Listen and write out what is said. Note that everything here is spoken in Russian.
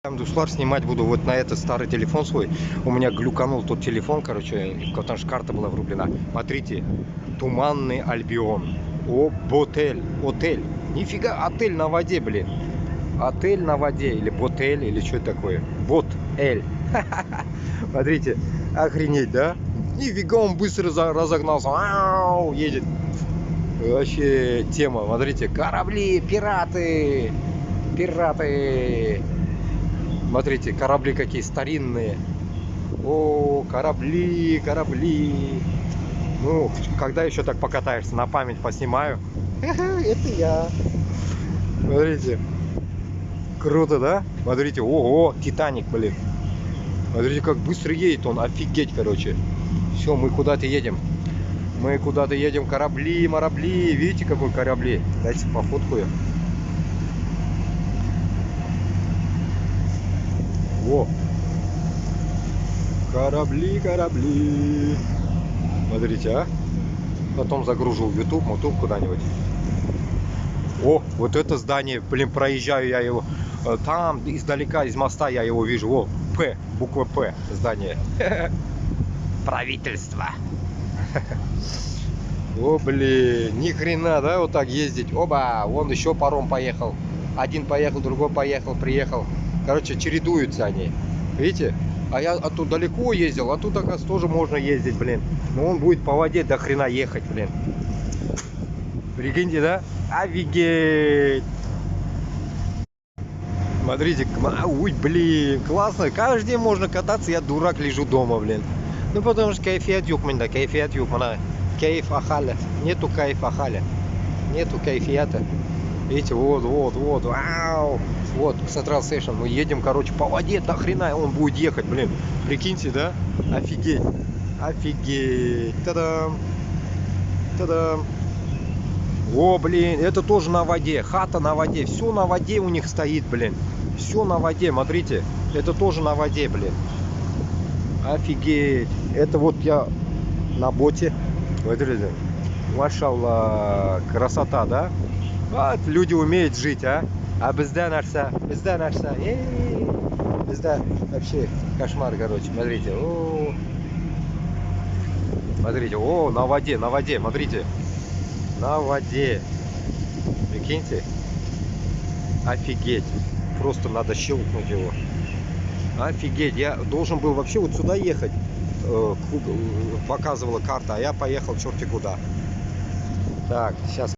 Там дуслар снимать буду вот на этот старый телефон свой. У меня глюканул тот телефон, короче, потому что карта была врублена. Смотрите, Туманный Альбион. О, ботель, отель. Нифига, отель на воде, блин. Отель на воде, или ботель, или что это такое? Бот-эль. Смотрите, охренеть, да? Нифига, он быстро разогнался. Ау, едет. Вообще тема, смотрите, корабли, пираты. Пираты. Смотрите, корабли какие старинные. О, корабли, корабли. Ну, когда еще так покатаешься, на память поснимаю. Это я. Смотрите. Круто, да? Смотрите, ого, Титаник, блин. Смотрите, как быстро едет он, офигеть, короче. Все, мы куда-то едем. Мы куда-то едем, корабли, марабли. Видите, какой корабли? Дайте пофоткаю. Во. Корабли, корабли. Смотрите, а. Потом загружу в YouTube, мотув куда-нибудь. О, вот это здание, блин, проезжаю я его. Там издалека, из моста я его вижу. О, П, буква П, здание. Правительство. О, блин, ни хрена, да, вот так ездить. Оба, вон еще паром поехал. Один поехал, другой поехал, приехал. Короче, чередуются они. Видите? А я оттуда далеко ездил, а тут, оказывается, тоже можно ездить, блин. Но он будет по воде до хрена ехать, блин. Прикиньте, да? Офигеть! Смотрите, ой, блин, классно. Каждый день можно кататься, я дурак, лежу дома, блин. Ну, потому что кайфият юк, да, кайфият юк, мана. Кайф ахаля. Нету кайф ахаля. Нету кайфията. Видите, вот, вот, вот, вау. Вот, Central Station. Мы едем, короче, по воде, до хрена он будет ехать, блин. Прикиньте, да? Офигеть. Офигеть. Та-дам. Та-дам. О, блин, это тоже на воде. Хата на воде. Все на воде у них стоит, блин. Все на воде, смотрите. Это тоже на воде, блин. Офигеть. Это вот я на боте. Смотрите. Машалла. Красота, да? Вот, люди умеют жить, а? А безда нарса. Безда нарса. Безда. Вообще кошмар, короче. Смотрите. О. Смотрите. О, на воде, на воде. Смотрите. На воде. Прикиньте. Офигеть. Просто надо щелкнуть его. Офигеть. Я должен был вообще вот сюда ехать. Показывала карта, а я поехал черти куда. Так, сейчас.